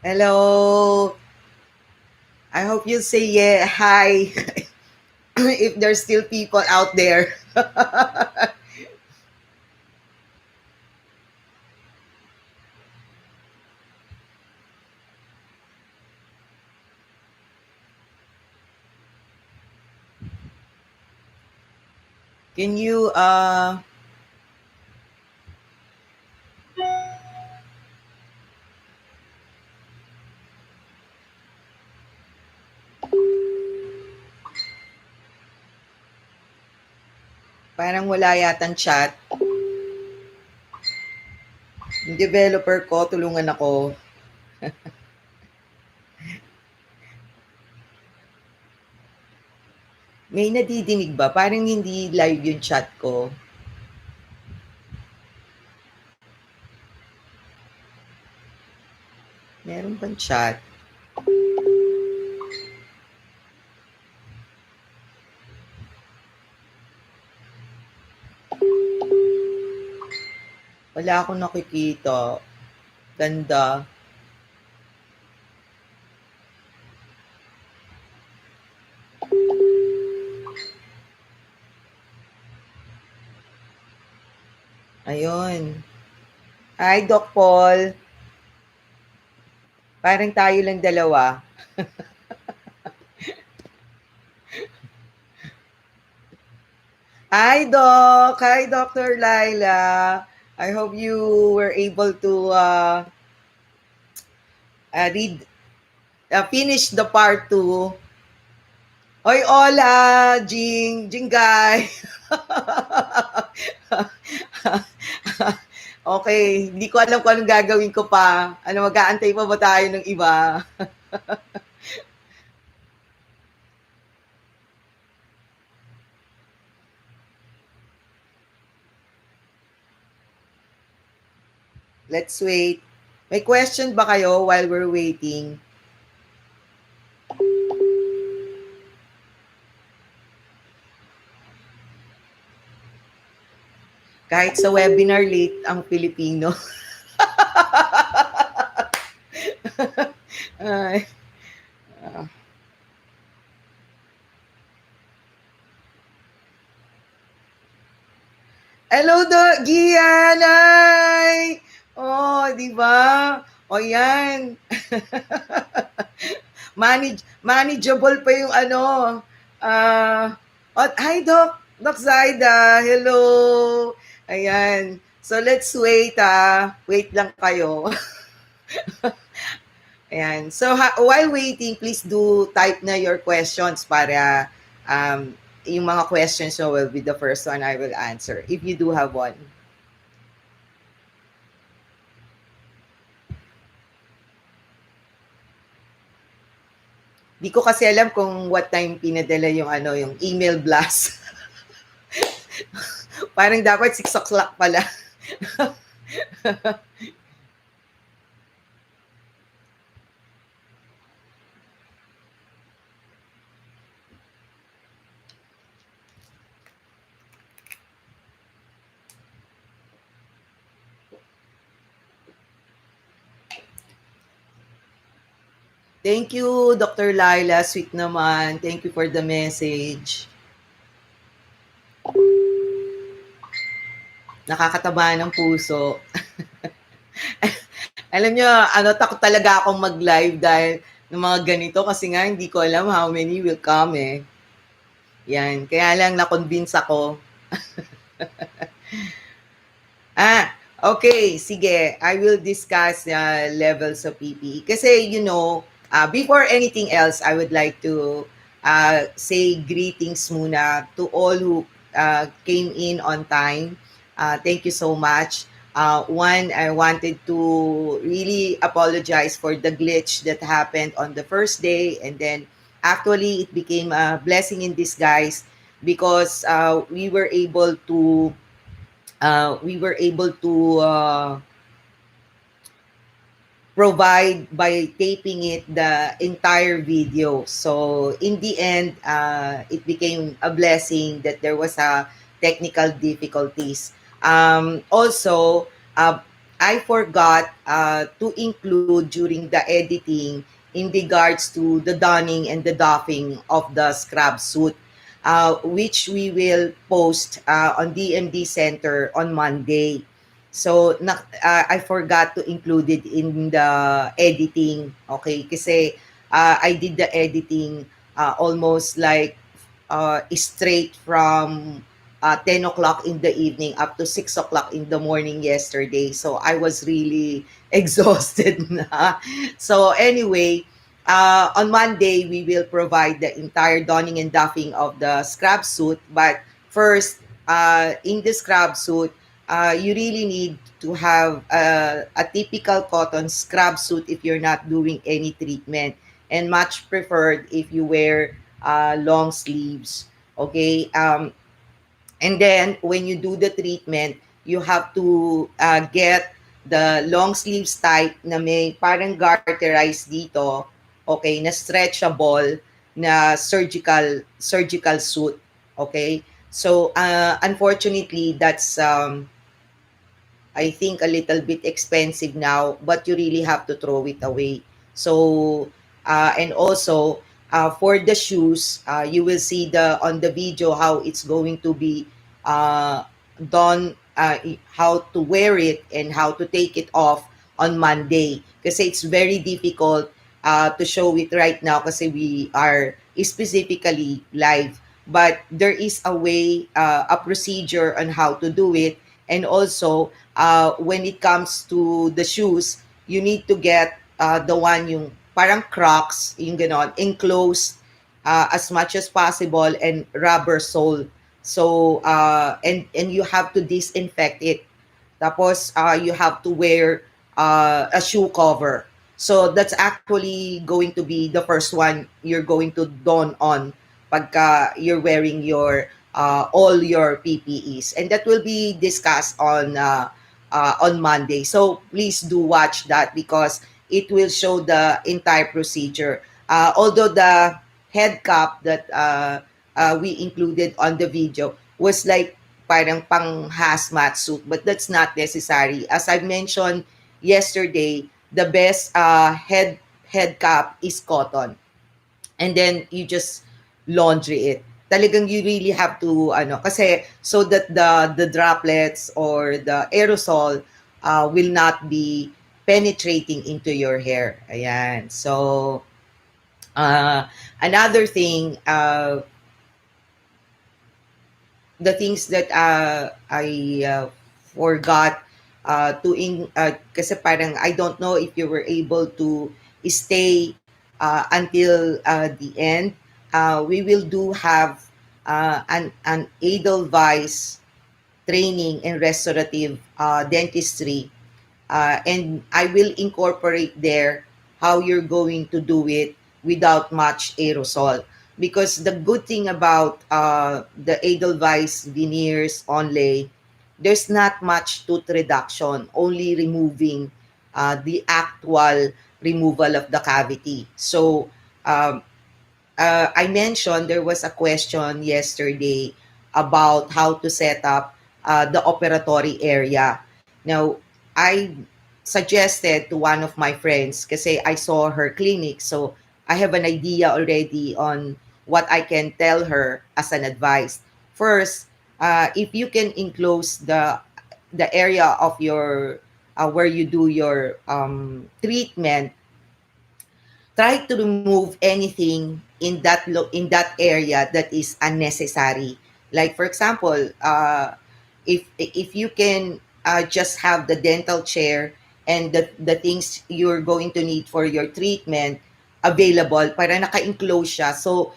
Hello. I hope you say yeah, hi if there's still people out there. Can you parang wala yatang chat. Yung developer ko, tulungan ako. May nadidinig ba? Parang hindi live yung chat ko. Meron bang chat? Wala akong nakikita. Ganda. Ayun. Hi, Doc Paul. Parang tayo lang dalawa. Hi, Doc. Hi, Dr. Laila. I hope you were able to read, finish the part 2. Hoy, hola, Jing, Jingay. Okay, hindi ko alam kung anong gagawin ko pa. Ano, mag-aantay pa ba tayo ng iba? Let's wait. May question ba kayo while we're waiting? Kahit sa webinar late ang Pilipino. Ay. Hello, Gian! Ay! Oh, di ba? O yan. Manageable pa yung ano. Hi, Doc. Doc Zaida. Hello. Ayan. So, let's wait, Wait lang kayo. Ayan. So, while waiting, please do type na your questions para yung mga questions will be the first one I will answer if you do have one. Di ko kasi alam kung what time pinadala yung yung email blast. Parang dapat 6 o'clock pala. Thank you, Dr. Laila. Sweet naman. Thank you for the message. Nakakataba ng puso. Alam nyo, takot talaga akong mag-live dahil ng mga ganito kasi nga hindi ko alam how many will come eh. Yan, kaya lang na-convince ako. Okay, sige. I will discuss levels of PPE. Kasi, before anything else, I would like to say greetings muna to all who came in on time. Thank you so much. One, I wanted to really apologize for the glitch that happened on the first day. And then, actually, it became a blessing in disguise because we were able to provide by taping it the entire video. So in the end, it became a blessing that there was a technical difficulties. Also, I forgot to include during the editing in regards to the donning and the doffing of the scrub suit, which we will post on DMD Center on Monday. So I forgot to include it in the editing, okay? Kasi I did the editing almost like straight from 10 o'clock in the evening up to 6 o'clock in the morning yesterday. So I was really exhausted na. So anyway, on Monday, we will provide the entire donning and doffing of the scrub suit. But first, in the scrub suit, you really need to have a typical cotton scrub suit if you're not doing any treatment, and much preferred if you wear long sleeves. Okay. And then when you do the treatment, you have to get the long sleeves type na may parang garterized dito, okay, na stretchable na surgical suit, okay? So unfortunately, that's I think a little bit expensive now, but you really have to throw it away. So, and also for the shoes, you will see the on the video how it's going to be uh, done, how to wear it and how to take it off on Monday. Because it's very difficult to show it right now because we are specifically live. But there is a way, a procedure on how to do it. And also, when it comes to the shoes, you need to get the one yung parang Crocs, yung ganon, enclosed as much as possible and rubber sole. So, and you have to disinfect it. Tapos, you have to wear a shoe cover. So, that's actually going to be the first one you're going to don on pagka you're wearing your all your PPEs, and that will be discussed on Monday. So please do watch that because it will show the entire procedure. Although the head cap that we included on the video was like parang pang hazmat suit, but that's not necessary. As I mentioned yesterday, the best head cap is cotton, and then you just laundry it. Talagang you really have to ano kasi so that the droplets or the aerosol will not be penetrating into your hair. Ayan. So another thing, the things that I forgot kasi parang I don't know if you were able to stay until the end. We will do have an Edelweiss training in restorative dentistry, and I will incorporate there how you're going to do it without much aerosol. Because the good thing about the Edelweiss veneers onlay, there's not much tooth reduction, only removing the actual removal of the cavity. So um, I mentioned there was a question yesterday about how to set up the operatory area. Now, I suggested to one of my friends kasi I saw her clinic, so I have an idea already on what I can tell her as an advice. First, if you can enclose the area of your where you do your treatment, try to remove anything in that area that is unnecessary. Like for example, if you can just have the dental chair and the things you're going to need for your treatment available para naka-enclose siya, so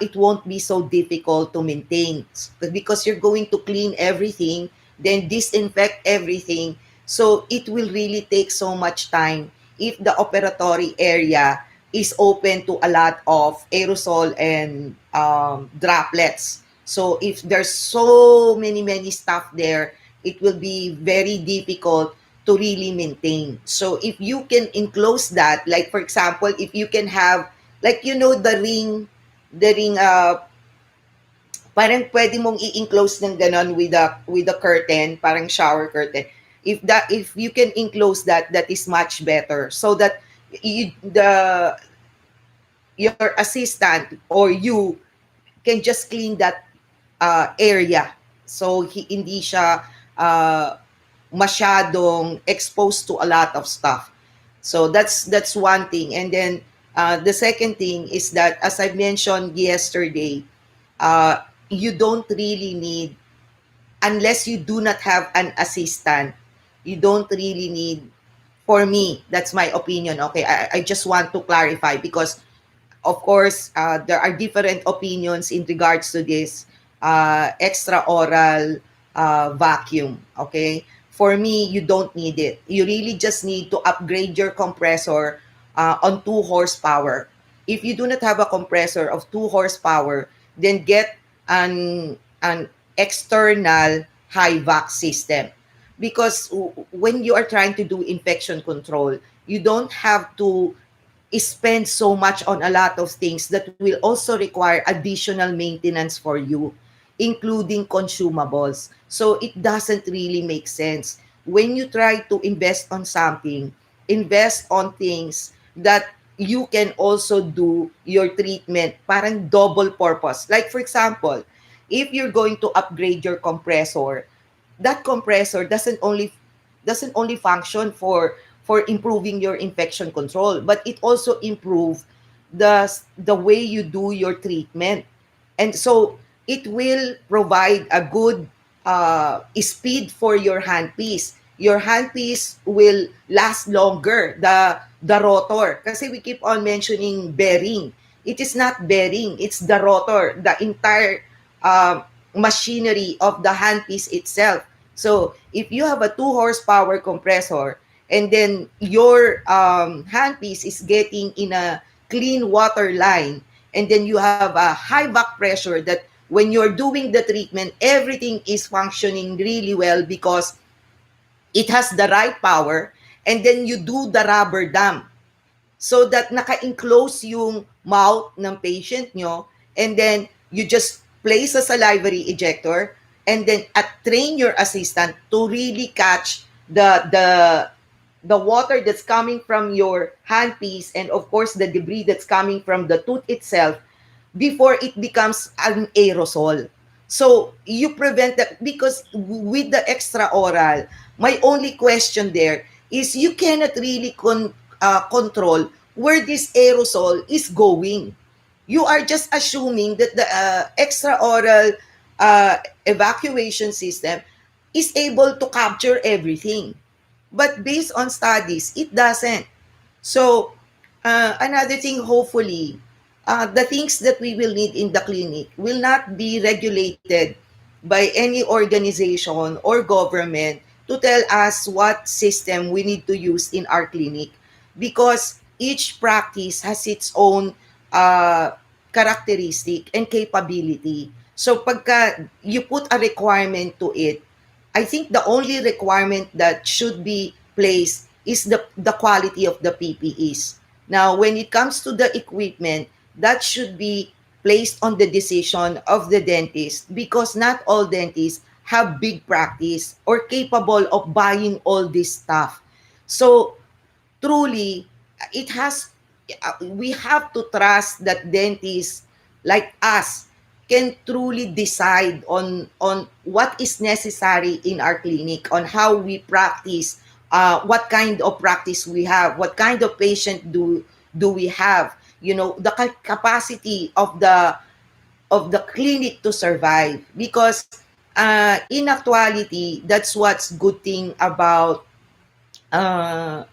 it won't be so difficult to maintain because you're going to clean everything, then disinfect everything, so it will really take so much time if the operatory area is open to a lot of aerosol and droplets. So if there's so many stuff there, it will be very difficult to really maintain. So if you can enclose that, like for example, if you can have, like the ring, parang pwede mong i-enclose ng ganon with the curtain, parang shower curtain. If you can enclose that, that is much better, so that the your assistant or you can just clean that area, so hindi siya uh, masyadong exposed to a lot of stuff. So that's one thing. And then the second thing is that, as I mentioned yesterday, you don't really need, unless you do not have an assistant, you don't really need, for me, that's my opinion, okay? I just want to clarify, because of course, there are different opinions in regards to this extraoral vacuum. Okay, for me, you don't need it. You really just need to upgrade your compressor on 2 horsepower. If you do not have a compressor of 2 horsepower, then get an external high vac system, because when you are trying to do infection control, you don't have to spend so much on a lot of things that will also require additional maintenance for you, including consumables. So it doesn't really make sense. When you try to invest on something, invest on things that you can also do your treatment, parang double purpose. Like for example, if you're going to upgrade your compressor, that compressor doesn't only function for improving your infection control, but it also improve the way you do your treatment. And so it will provide a good speed for your handpiece. Your handpiece will last longer. The rotor, kasi we keep on mentioning bearing. It is not bearing, it's the rotor, the entire machinery of the handpiece itself. So if you have a 2 horsepower compressor, and then your handpiece is getting in a clean water line, and then you have a high back pressure, that when you're doing the treatment, everything is functioning really well because it has the right power, and then you do the rubber dam, so that naka-enclose yung mouth ng patient nyo, and then you just place a salivary ejector, and then train your assistant to really catch the water that's coming from your handpiece, and of course the debris that's coming from the tooth itself, before it becomes an aerosol. So you prevent that, because with the extra oral, my only question there is, you cannot really control where this aerosol is going. You are just assuming that the extra oral evacuation system is able to capture everything. But based on studies, it doesn't. So, another thing, hopefully, the things that we will need in the clinic will not be regulated by any organization or government to tell us what system we need to use in our clinic, because each practice has its own characteristic and capability. So pagka you put a requirement to it, I think the only requirement that should be placed is the quality of the PPEs. Now, when it comes to the equipment, that should be placed on the decision of the dentist, because not all dentists have big practice or capable of buying all this stuff. So truly, it has we have to trust that dentists like us can truly decide on what is necessary in our clinic, on how we practice, what kind of practice we have, what kind of patient do we have, the capacity of the clinic to survive. Because in actuality, that's what's good thing about uh,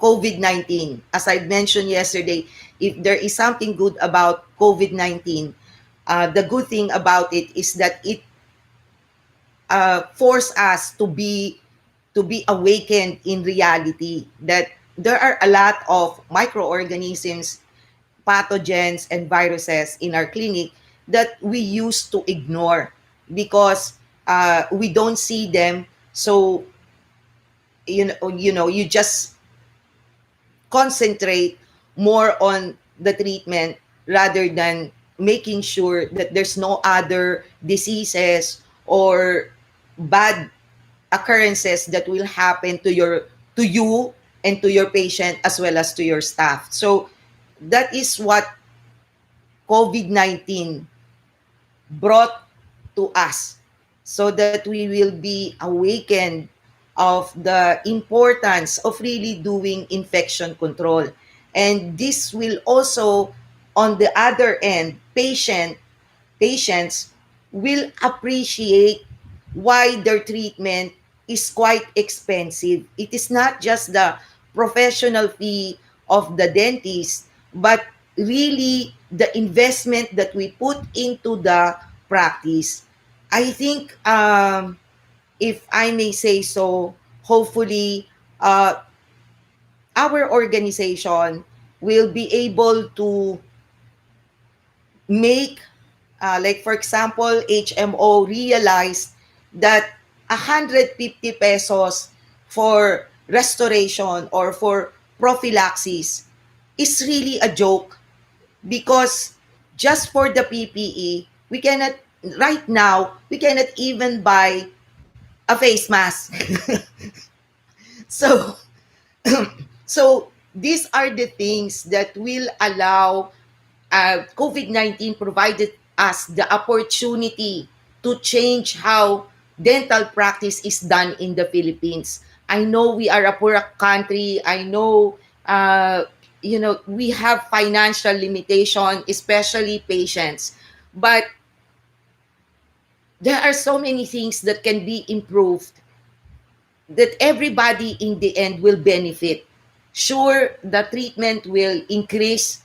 COVID-19. As I mentioned yesterday, if there is something good about COVID-19, the good thing about it is that it forced us to be awakened in reality, that there are a lot of microorganisms, pathogens, and viruses in our clinic that we used to ignore, because we don't see them. So you just concentrate more on the treatment, rather than making sure that there's no other diseases or bad occurrences that will happen to you and to your patient as well as to your staff. So that is what COVID-19 brought to us, so that we will be awakened of the importance of really doing infection control. And this will also, on the other end, patients will appreciate why their treatment is quite expensive. It is not just the professional fee of the dentist, but really the investment that we put into the practice. I think, if I may say so, hopefully, our organization will be able to make, like for example, HMO realized that 150 pesos for restoration or for prophylaxis is really a joke, because just for the PPE, we cannot, right now, we cannot even buy a face mask. So, so these are the things that will allow, COVID-19 provided us the opportunity to change how dental practice is done in the Philippines. I know we are a poor country. I know, we have financial limitation, especially patients. But there are so many things that can be improved that everybody in the end will benefit. Sure, the treatment will increase.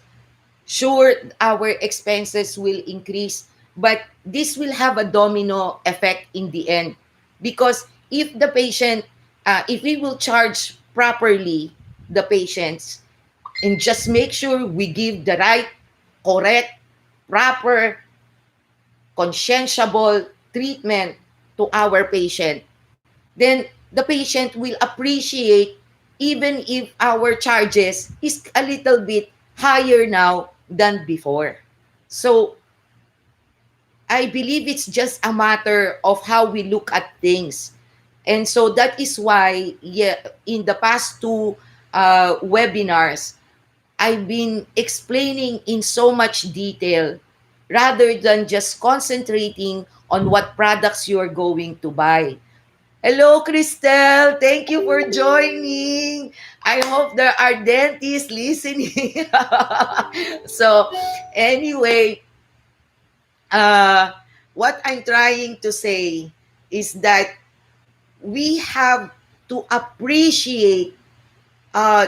Sure, our expenses will increase. But this will have a domino effect in the end. Because if the patient, if we will charge properly the patients and just make sure we give the right, correct, proper, conscientiable treatment to our patient, then the patient will appreciate even if our charges is a little bit higher now than before. So I believe it's just a matter of how we look at things. And so that is why, yeah, in the past two webinars, I've been explaining in so much detail rather than just concentrating on what products you are going to buy. Hello, Cristel. Thank you for joining. I hope there are dentists listening. So, anyway, uh, what I'm trying to say is that we have to appreciate, uh,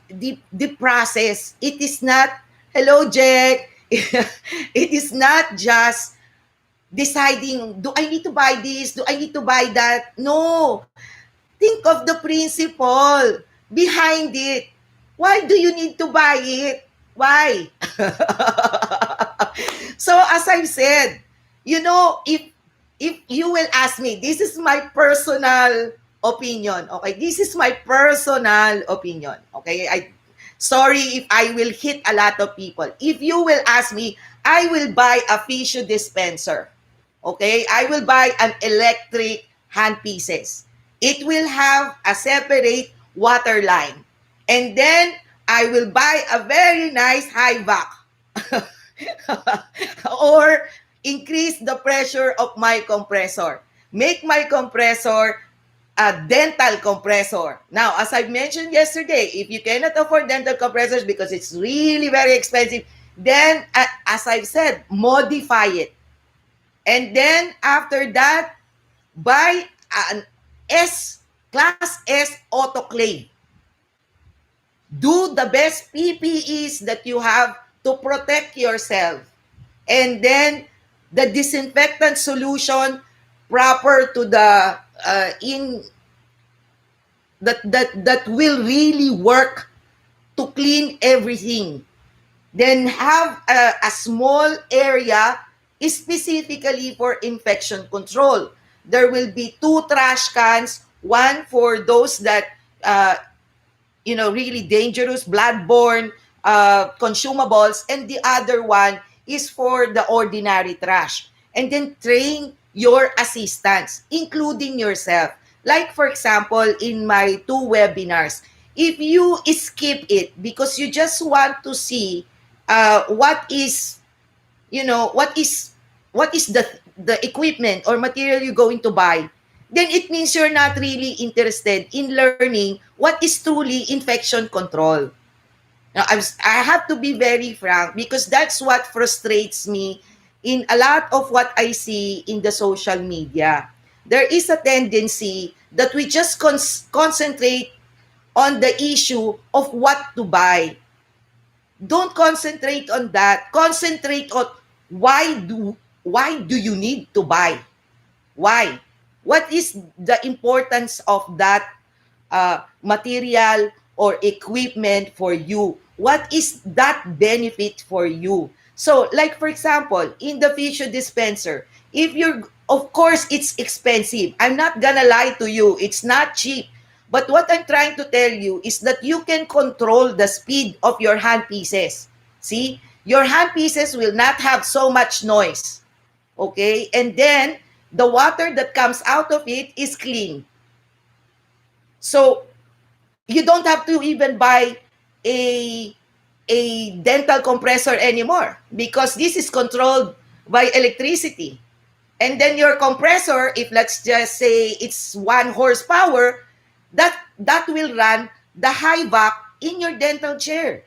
the process. It is not, hello, Jack. It is not just deciding, do I need to buy this? Do I need to buy that? No. Think of the principle behind it. Why do you need to buy it? Why? So as I've said, if you will ask me, this is my personal opinion. Okay, this is my personal opinion. Okay, sorry if I will hit a lot of people. If you will ask me, I will buy a tissue dispenser. Okay, I will buy an electric hand pieces. It will have a separate water line. And then I will buy a very nice high vac. Or increase the pressure of my compressor. Make my compressor a dental compressor. Now, as I mentioned yesterday, if you cannot afford dental compressors because it's really very expensive, then, as I've said, modify it. And then after that, buy an Class S autoclave. Do the best PPEs that you have to protect yourself. And then the disinfectant solution proper to the that will really work to clean everything. Then have a small area specifically for infection control. There will be 2 trash cans, one for those that really dangerous bloodborne consumables, and the other one is for the ordinary trash. And then train your assistants, including yourself. Like for example, in my 2 webinars, if you skip it because you just want to see what is, what is the equipment or material you're going to buy, then it means you're not really interested in learning what is truly infection control. Now, I have to be very frank because that's what frustrates me in a lot of what I see in the social media. There is a tendency that we just concentrate on the issue of what to buy. Don't concentrate on that. Concentrate on why do you need to buy? Why? What is the importance of that material or equipment for you? What is that benefit for you? So, like for example, in the tissue dispenser, if you're, of course, it's expensive. I'm not gonna lie to you, it's not cheap. But what I'm trying to tell you is that you can control the speed of your hand pieces. See, your hand pieces will not have so much noise. Okay, and then the water that comes out of it is clean. So you don't have to even buy a dental compressor anymore because this is controlled by electricity. And then your compressor, if let's just say it's 1 horsepower, that will run the high vac in your dental chair.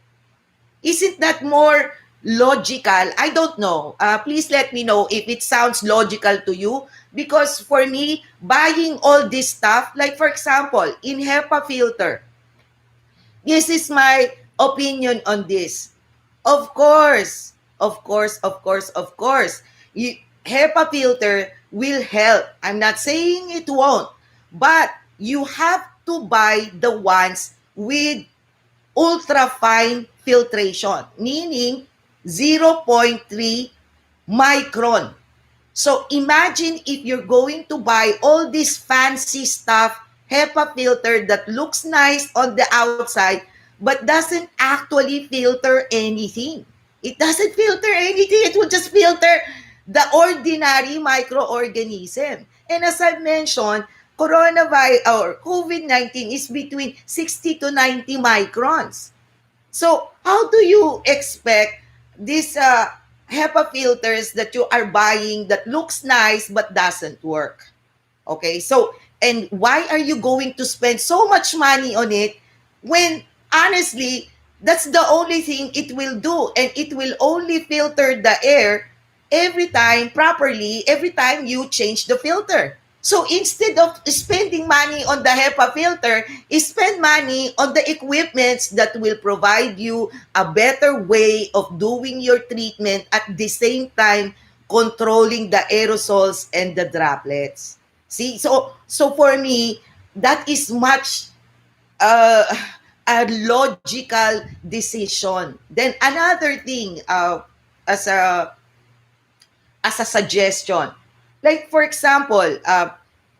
Isn't that more logical? I don't know. Please let me know if it sounds logical to you. Because for me, buying all this stuff, like for example, in HEPA filter, this is my opinion on this. Of course, of course, of course, of course, HEPA filter will help. I'm not saying it won't, but you have to buy the ones with ultra fine filtration, meaning 0.3 micron. So imagine if you're going to buy all this fancy stuff, HEPA filter that looks nice on the outside, but doesn't actually filter anything. It doesn't filter anything. It will just filter the ordinary microorganism. And as I mentioned, coronavirus or COVID-19 is between 60 to 90 microns. So how do you expect these HEPA filters that you are buying that looks nice but doesn't work? Okay, so, and why are you going to spend so much money on it when honestly, that's the only thing it will do, and it will only filter the air every time you change the filter. So instead of spending money on the HEPA filter, spend money on the equipments that will provide you a better way of doing your treatment at the same time controlling the aerosols and the droplets. See, so for me, that is much a logical decision. Then another thing, as a suggestion, like for example,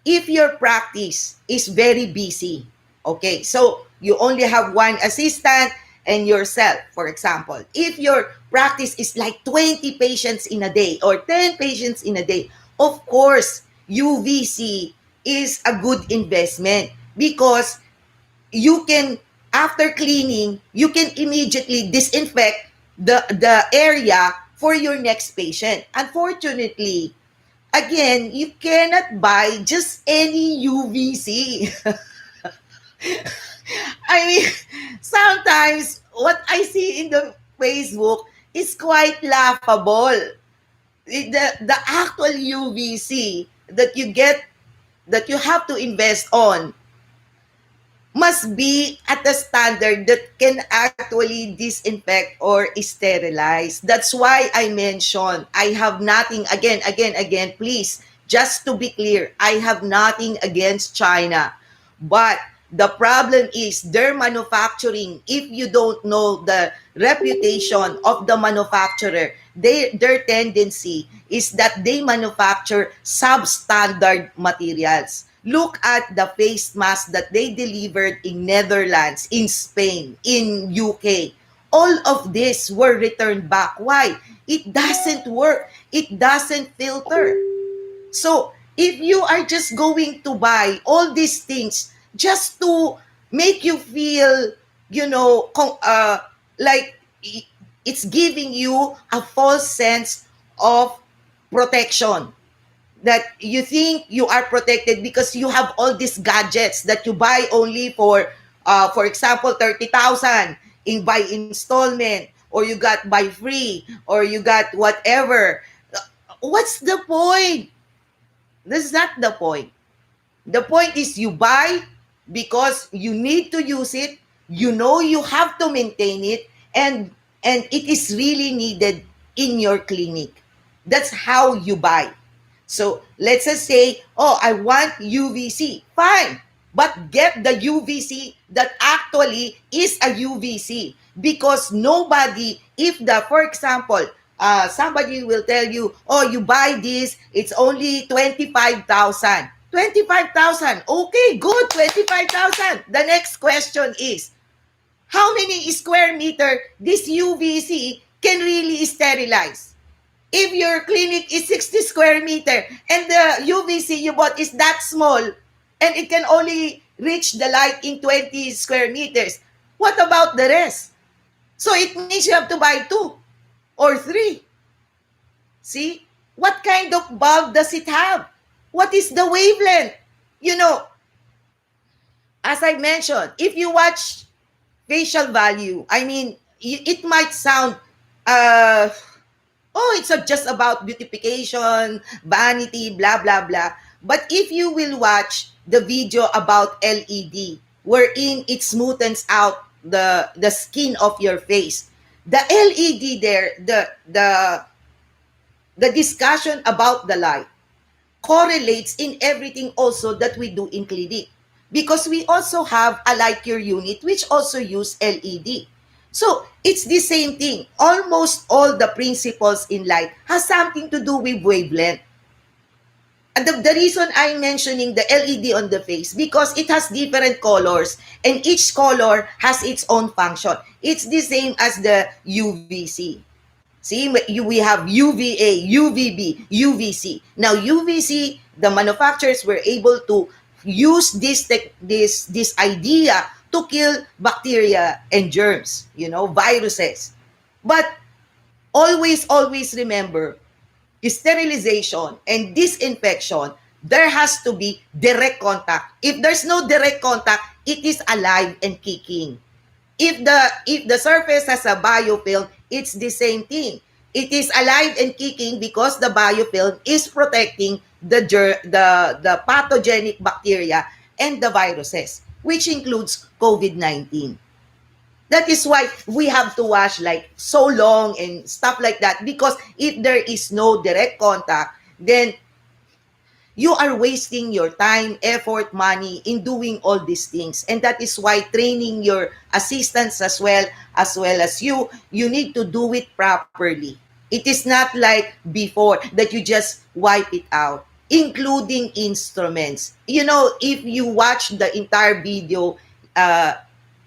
if your practice is very busy, okay, so you only have one assistant and yourself, for example, if your practice is like 20 patients in a day or 10 patients in a day, of course, UVC is a good investment because you can, after cleaning, you can immediately disinfect the area for your next patient. Unfortunately, again, you cannot buy just any UVC. I mean, sometimes what I see in the Facebook is quite laughable. The actual UVC that you get, that you have to invest on, must be at a standard that can actually disinfect or sterilize. That's why I mentioned I have nothing, again, please, just to be clear, I have nothing against China. But the problem is their manufacturing. If you don't know the reputation of the manufacturer, their tendency is that they manufacture substandard materials. Look at the face mask that they delivered in Netherlands, in Spain, in UK. All of this were returned back. Why? It doesn't work. It doesn't filter. So if you are just going to buy all these things just to make you feel, you know, like it's giving you a false sense of protection, that you think you are protected because you have all these gadgets that you buy only for example, 30,000 in by installment, or you got by free, or you got whatever. What's the point? That's not the point. The point is you buy because you need to use it, you know you have to maintain it, and it is really needed in your clinic. That's how you buy. So let's just say, oh, I want UVC. Fine. But get the UVC that actually is a UVC. Because nobody, if the, for example, somebody will tell you, oh, you buy this, it's only 25,000. 25,000. Okay, good, 25,000. The next question is, how many square meter this UVC can really sterilize? If your clinic is 60 square meter and the UVC you bought is that small and it can only reach the light in 20 square meters, what about the rest? So it means you have to buy 2 or 3. See? What kind of bulb does it have? What is the wavelength? You know, as I mentioned, if you watch facial value, I mean, it might sound, oh, it's just about beautification, vanity, blah, blah, blah. But if you will watch the video about LED, wherein it smoothens out the skin of your face, the LED there, the discussion about the light correlates in everything also that we do in clinic. Because we also have a light cure unit which also use LED. So it's the same thing. Almost all the principles in light has something to do with wavelength. And the reason I'm mentioning the LED on the face, because it has different colors and each color has its own function. It's the same as the UVC. See, we have UVA, UVB, UVC. Now, UVC, the manufacturers were able to use this idea to kill bacteria and germs, you know, viruses. But always remember, sterilization and disinfection, there has to be direct contact. If there's no direct contact, it is alive and kicking. If the surface has a biofilm, it's the same thing. It is alive and kicking because the biofilm is protecting the pathogenic bacteria and the viruses, which includes COVID-19. That is why we have to wash like so long and stuff like that, because if there is no direct contact, then you are wasting your time, effort, money in doing all these things. And that is why training your assistants as well as you need to do it properly. It is not like before that you just wipe it out, including instruments. You know, if you watch the entire video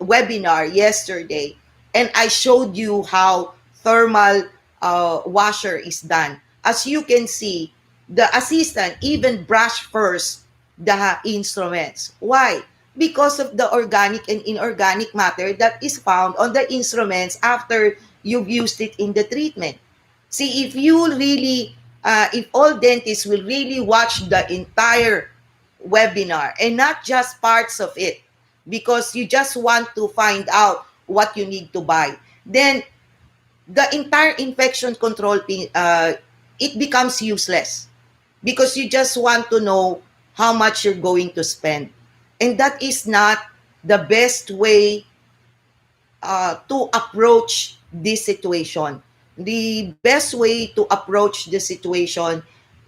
webinar yesterday, and I showed you how thermal washer is done, as you can see, the assistant even brush first the instruments. Why? Because of the organic and inorganic matter that is found on the instruments after you've used it in the treatment. See, if you really, if all dentists will really watch the entire webinar and not just parts of it, because you just want to find out what you need to buy, then the entire infection control, it becomes useless, because you just want to know how much you're going to spend. And that is not the best way to approach this situation. The best way to approach the situation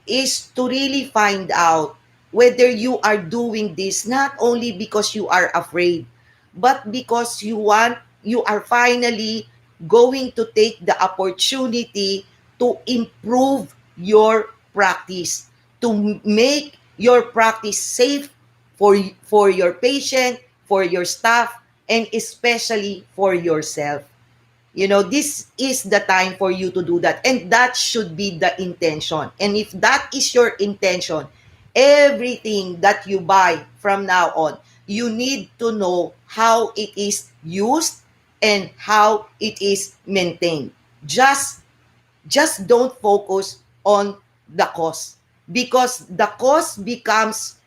is to really find out whether you are doing this not only because you are afraid, but because you are finally going to take the opportunity to improve your practice, to make your practice safe for your patient, for your staff, and especially for yourself. You know, this is the time for you to do that, and that should be the intention. And if that is your intention, everything that you buy from now on, you need to know how it is used and how it is maintained. Just don't focus on the cost, because the cost becomes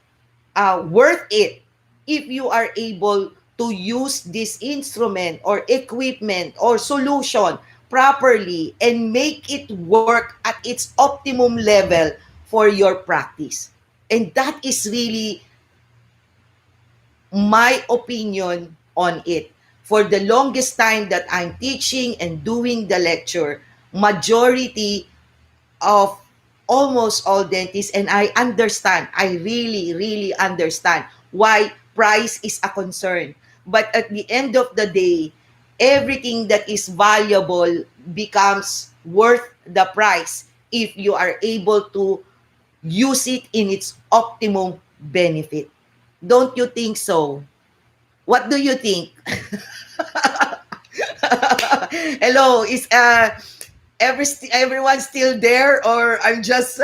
worth it if you are able to use this instrument or equipment or solution properly and make it work at its optimum level for your practice. And that is really my opinion on it. For the longest time that I'm teaching and doing the lecture, majority of almost all dentists, and I understand, I really, really understand why price is a concern. But at the end of the day, everything that is valuable becomes worth the price if you are able to use it in its optimum benefit. Don't you think so? What do you think? Hello, is everyone still there, or I'm just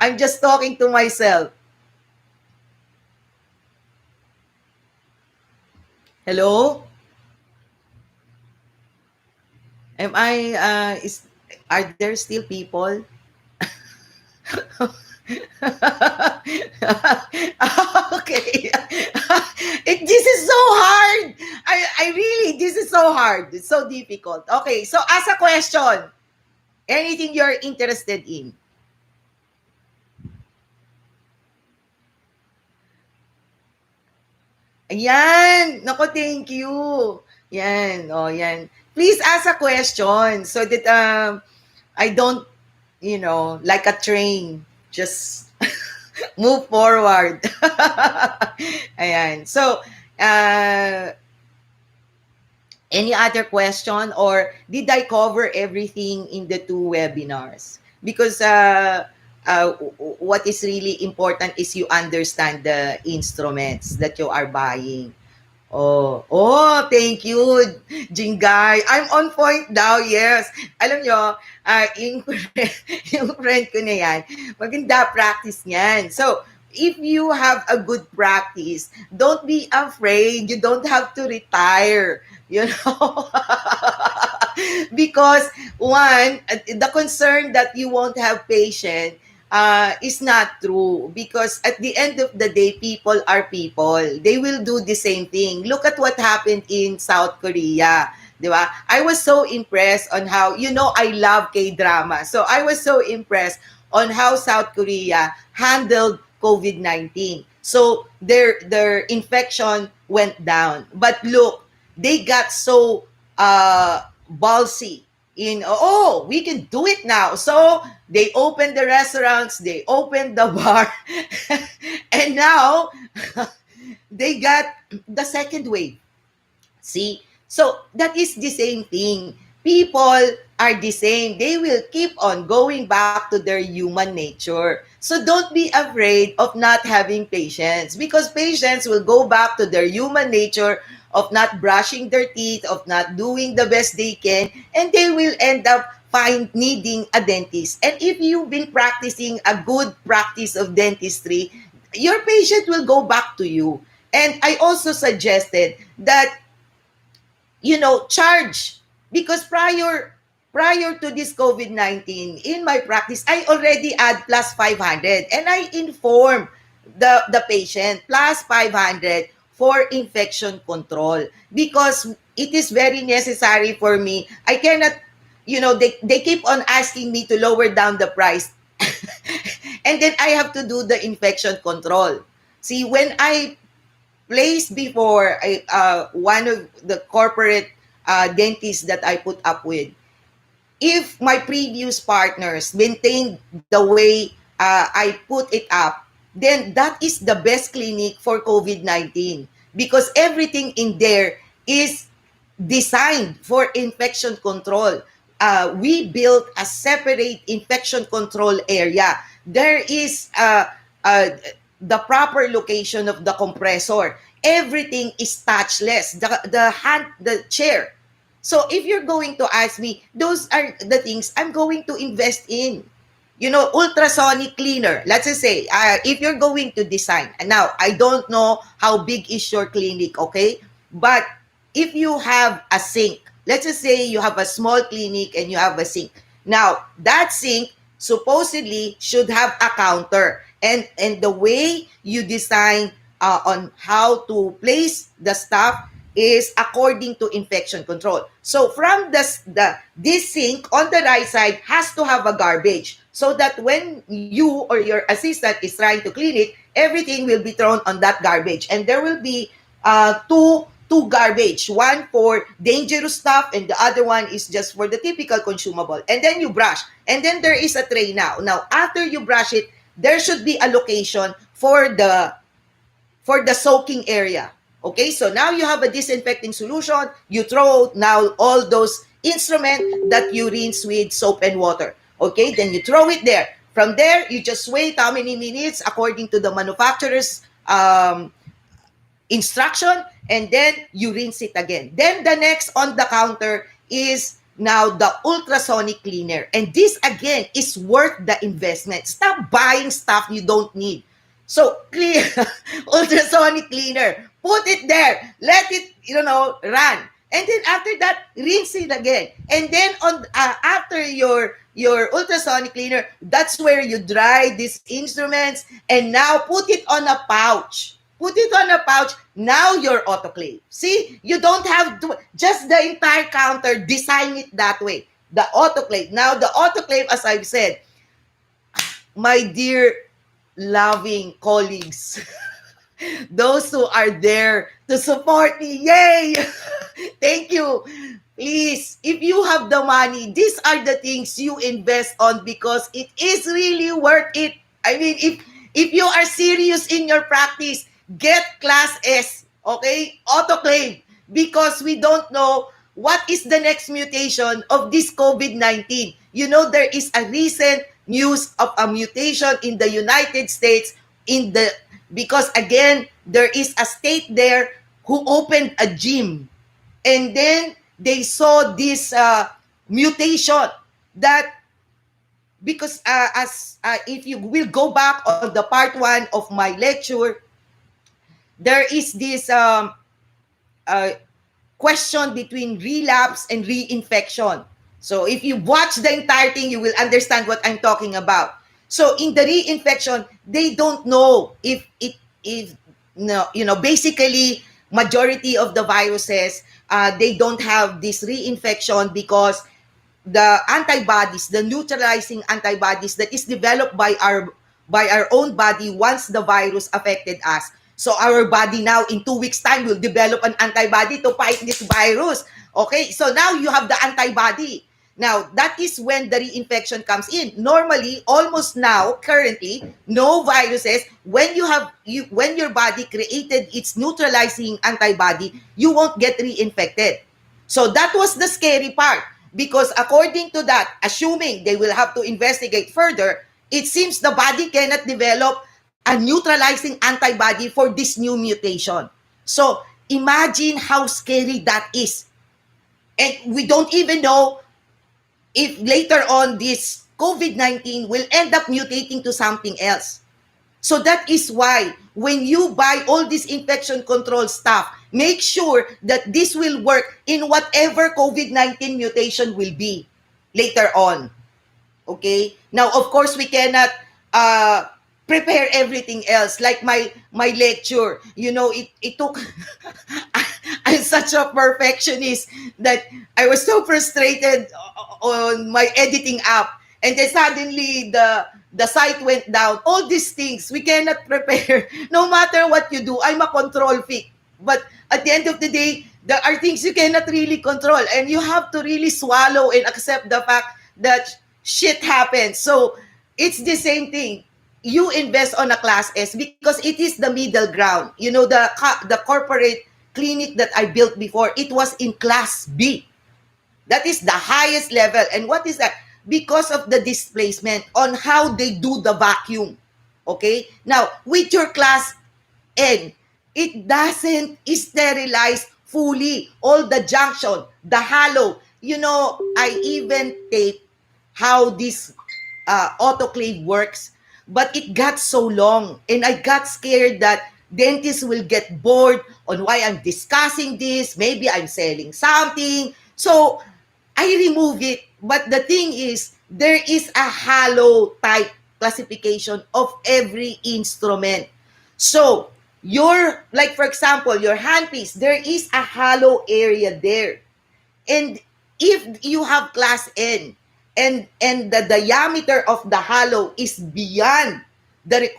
I'm just talking to myself? Hello? Am I are there still people? Okay. This is so hard. I really, this is so hard. It's so difficult. Okay, so ask a question. Anything you're interested in. Ayan. Naku, thank you. Yan. Oh, yan. Please ask a question so that I don't, like a train, just move forward. Ayan. So, uh, any other question, or did I cover everything in the two webinars? Because what is really important is you understand the instruments that you are buying. Thank you, Jingay. I'm on point daw, yes. Alam nyo, yung, yung friend ko na yan, maganda practice niyan. So, if you have a good practice, don't be afraid. You don't have to retire, you know. Because, one, the concern that you won't have patience is not true, because at the end of the day, people are people. They will do the same thing. Look at what happened in South Korea. Di ba? I was so impressed on how, I love K-drama. So I was so impressed on how South Korea handled COVID-19. So their infection went down. But look, they got so ballsy in, we can do it now. So they opened the restaurants, they opened the bar, and now they got the second wave. See? So that is the same thing. People are the same. They will keep on going back to their human nature. So don't be afraid of not having patience, because patients will go back to their human nature of not brushing their teeth, of not doing the best they can, and they will end up needing a dentist. And if you've been practicing a good practice of dentistry, your patient will go back to you. And I also suggested that, charge, because prior to this COVID-19, in my practice, I already add plus 500, and I inform the patient plus 500 for infection control, because it is very necessary for me. I cannot, they keep on asking me to lower down the price and then I have to do the infection control. See, when I placed before one of the corporate dentists that I put up with, if my previous partners maintained the way I put it up, then that is the best clinic for COVID-19, because everything in there is designed for infection control. We built a separate infection control area. There is the proper location of the compressor. Everything is touchless. The chair. So if you're going to ask me, those are the things I'm going to invest in. ultrasonic cleaner. Let's just say, if you're going to design, and now I don't know how big is your clinic, okay? But if you have a sink, let's just say you have a small clinic and you have a sink. Now, that sink supposedly should have a counter. And the way you design on how to place the stuff is according to infection control. So from this sink on the right side has to have a garbage so that when you or your assistant is trying to clean it, everything will be thrown on that garbage. And there will be two garbage, one for dangerous stuff and the other one is just for the typical consumable. And then you brush. And then there is a tray now. Now, after you brush it, there should be a location for the soaking area. Okay, so now you have a disinfecting solution. You throw now all those instruments that you rinse with soap and water. Okay, then you throw it there. From there, you just wait how many minutes according to the manufacturer's instruction, and then you rinse it again. Then the next on the counter is now the ultrasonic cleaner. And this again is worth the investment. Stop buying stuff you don't need. So clear ultrasonic cleaner, put it there, let it run, and then after that rinse it again. And then on after your ultrasonic cleaner, that's where you dry these instruments, and now put it on a pouch. Put it on a pouch. Now your autoclave. See, you don't have to just the entire counter, design it that way. The autoclave. Now the autoclave, as I've said, my dear loving colleagues, those who are there to support me, yay! Thank you. Please, if you have the money, these are the things you invest on because it is really worth it. I mean, if you are serious in your practice, get Class S, okay? Autoclave, because we don't know what is the next mutation of this COVID-19. There is a recent news of a mutation in the United States because again, there is a state there who opened a gym, and then they saw this mutation that because if you will go back on the part 1 of my lecture, there is this question between relapse and reinfection. So if you watch the entire thing, you will understand what I'm talking about. So in the reinfection, they don't know if basically majority of the viruses, they don't have this reinfection because the antibodies, the neutralizing antibodies that is developed by our own body once the virus affected us. So our body now in 2 weeks time will develop an antibody to fight this virus. Okay, so now you have the antibody. Now, that is when the reinfection comes in. Normally, almost now, currently, no viruses. When when your body created its neutralizing antibody, you won't get reinfected. So that was the scary part. Because according to that, assuming they will have to investigate further, it seems the body cannot develop a neutralizing antibody for this new mutation. So imagine how scary that is. And we don't even know if later on this COVID-19 will end up mutating to something else. So that is why when you buy all this infection control stuff, make sure that this will work in whatever COVID-19 mutation will be later on. Okay? Now, of course, we cannot prepare everything else. Like my lecture, it took I'm such a perfectionist that I was so frustrated on my editing app, and then suddenly the site went down. All these things we cannot prepare. No matter what you do, I'm a control freak, but at the end of the day, there are things you cannot really control, and you have to really swallow and accept the fact that shit happens. So it's the same thing. You invest on a Class S because it is the middle ground. The corporate clinic that I built before, it was in Class B. That is the highest level. And what is that? Because of the displacement on how they do the vacuum. Okay? Now, with your Class N, it doesn't sterilize fully all the junction, the hollow. I even tape how this autoclave works, but it got so long, and I got scared that dentists will get bored on why I'm discussing this. Maybe I'm selling something. So I remove it. But the thing is, there is a hollow type classification of every instrument. So like for example, your handpiece, there is a hollow area there. And if you have class N, and the diameter of the hollow is beyond the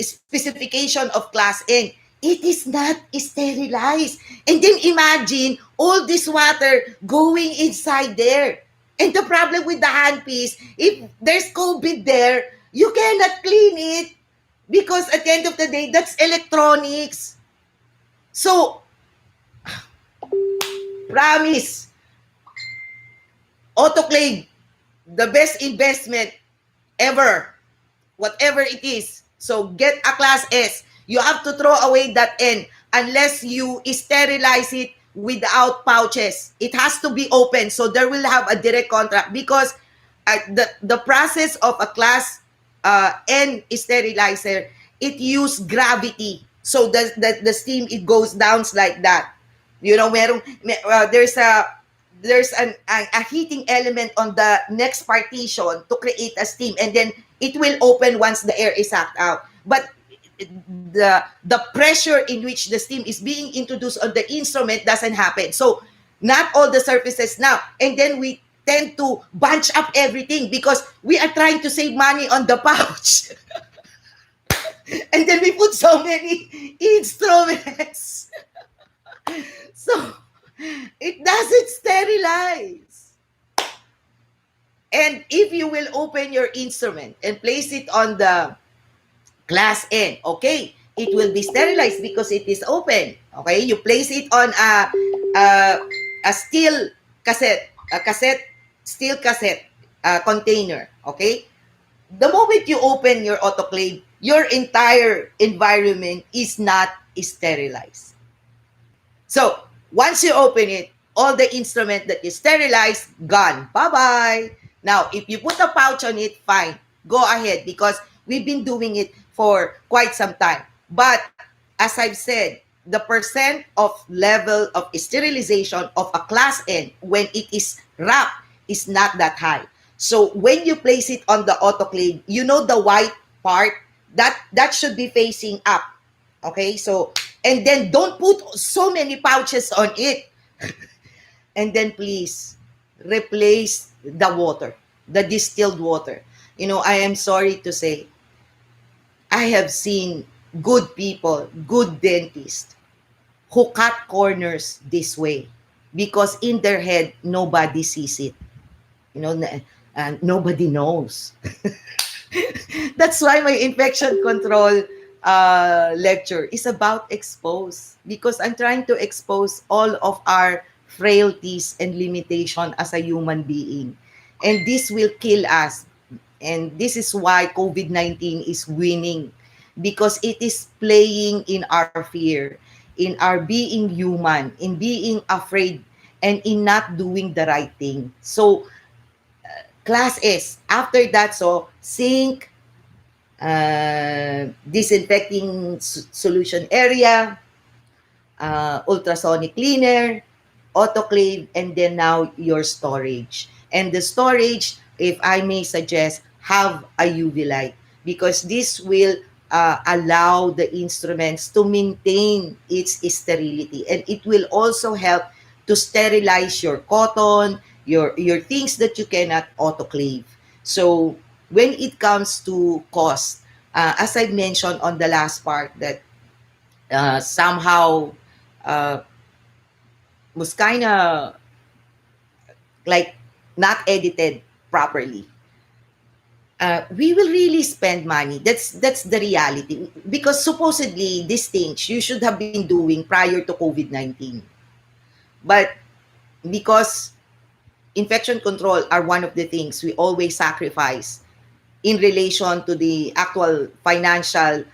specification of class N, it is not sterilized. And then imagine all this water going inside there. And the problem with the handpiece, if there's COVID there, you cannot clean it, because at the end of the day, that's electronics. So, promise, autoclave, the best investment ever, whatever it is. So get a class S. You have to throw away that N unless you sterilize it without pouches. It has to be open, so there will have a direct contract, because the process of a class N sterilizer, it uses gravity. So the steam, it goes down like that. You know, there's a heating element on the next partition to create a steam, and then it will open once the air is sucked out. But the pressure in which the steam is being introduced on the instrument doesn't happen. So not all the surfaces now. And then we tend to bunch up everything because we are trying to save money on the pouch. And then we put so many instruments. So it doesn't sterilize. And if you will open your instrument and place it on the class N, okay, it will be sterilized because it is open. Okay, you place it on a steel cassette, steel cassette container. Okay, the moment you open your autoclave, your entire environment is not sterilized. So once you open it, all the instrument that is sterilized, gone. Bye-bye. Now, if you put a pouch on it, fine. Go ahead, because we've been doing it for quite some time. But as I've said, the percent of level of sterilization of a class N when it is wrapped is not that high. So when you place it on the autoclave, you know the white part, that should be facing up. Okay, so, and then don't put so many pouches on it. And then please replace the water, the distilled water. You know, I am sorry to say, I have seen good people, good dentists, who cut corners this way because in their head, nobody sees it. You know, and nobody knows. That's why my infection control lecture is about expose, because I'm trying to expose all of our frailties and limitation as a human being. And this will kill us. And this is why COVID-19 is winning, because it is playing in our fear, in our being human, in being afraid, and in not doing the right thing. So, class S, after that, so sink, disinfecting solution area, ultrasonic cleaner, autoclave, and then now your storage. And the storage, if I may suggest, have a UV light, because this will allow the instruments to maintain its sterility, and it will also help to sterilize your cotton, your things that you cannot autoclave. So when it comes to cost, as I mentioned on the last part, that somehow was kind of like not edited properly. We will really spend money. That's the reality, because supposedly these things you should have been doing prior to COVID-19. But because infection control are one of the things we always sacrifice in relation to the actual financial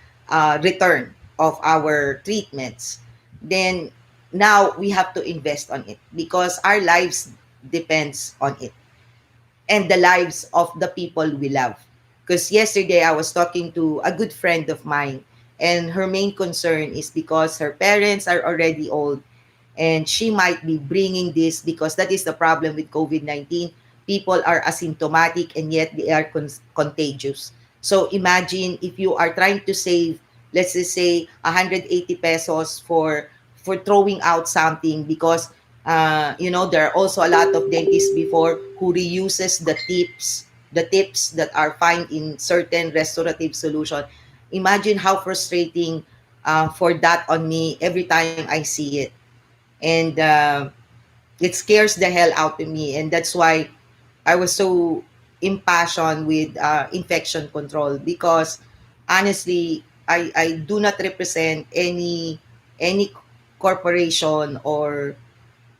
return of our treatments, then now we have to invest on it because our lives depends on it. and the lives of the people we love. Because yesterday I was talking to a good friend of mine, and her main concern is because her parents are already old, and she might be bringing this, because that is the problem with COVID-19. People are asymptomatic and yet they are contagious. So imagine if you are trying to save, let's just say 180 pesos for throwing out something, because there are also a lot of dentists before who reuses the tips that are found in certain restorative solution. Imagine how frustrating for that on me every time I see it. And it scares the hell out of me, and that's why I was so impassioned with infection control, because honestly, I do not represent any corporation or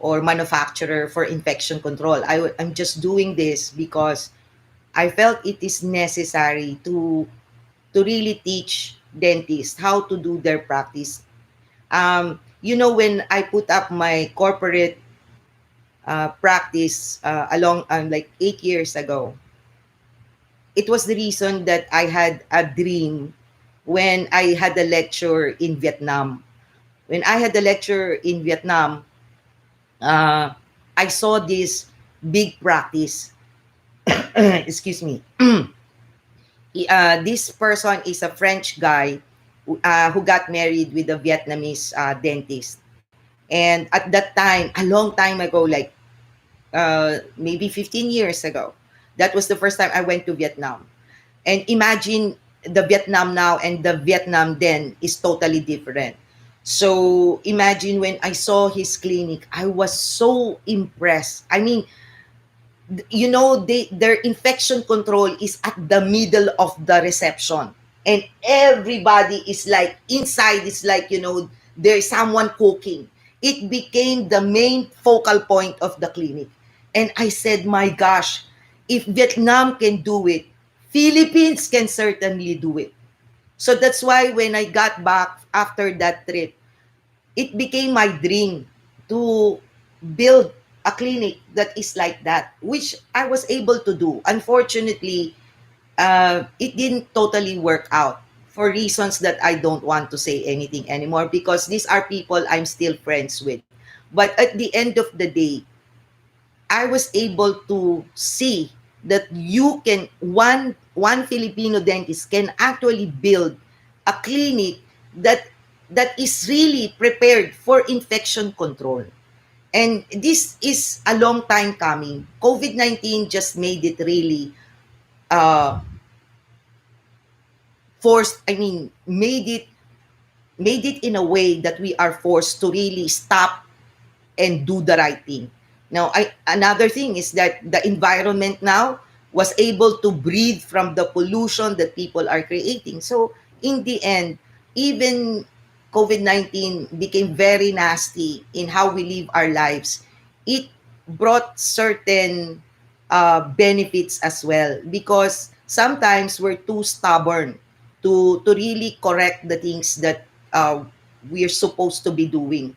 manufacturer for infection control. I'm just doing this because I felt it is necessary to really teach dentists how to do their practice. When I put up my corporate practice along like 8 years ago, it was the reason that I had a dream when I had a lecture in Vietnam. When I had a lecture in Vietnam, uh, I saw this big practice. Excuse me. This person is a French guy who got married with a Vietnamese dentist. And at that time, a long time ago, like maybe 15 years ago, that was the first time I went to Vietnam. And imagine the Vietnam now and the Vietnam then is totally different. So imagine when I saw his clinic, I was so impressed. I mean, their infection control is at the middle of the reception, and everybody is like inside. It's like, there's someone cooking. It became the main focal point of the clinic. And I said, my gosh, if Vietnam can do it, Philippines can certainly do it. So that's why when I got back after that trip, it became my dream to build a clinic that is like that, which I was able to do. Unfortunately, it didn't totally work out for reasons that I don't want to say anything anymore, because these are people I'm still friends with. But at the end of the day, I was able to see that one Filipino dentist can actually build a clinic that is really prepared for infection control. And this is a long time coming. COVID-19 just made it really uh, forced, I mean, made it in a way that we are forced to really stop and do the right thing. Now, another thing is that the environment now was able to breathe from the pollution that people are creating. So, in the end, even COVID-19 became very nasty in how we live our lives. It brought certain benefits as well, because sometimes we're too stubborn to really correct the things that we're supposed to be doing,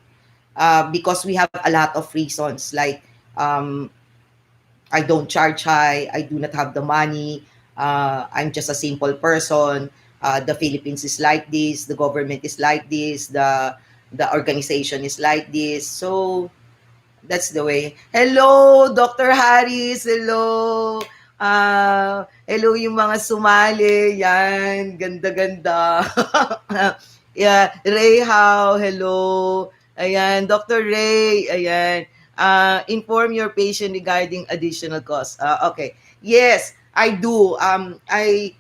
because we have a lot of reasons, like um, I don't charge high, I do not have the money, I'm just a simple person, the Philippines is like this, the government is like this, the organization is like this. So that's the way. Hello, Dr. Harris. Hello. Hello yung mga sumali. Yan. Ganda-ganda. Yeah. Ray How. Hello. Ayan. Dr. Ray. Ayan. Inform your patient regarding additional costs. Okay. Yes, I do. I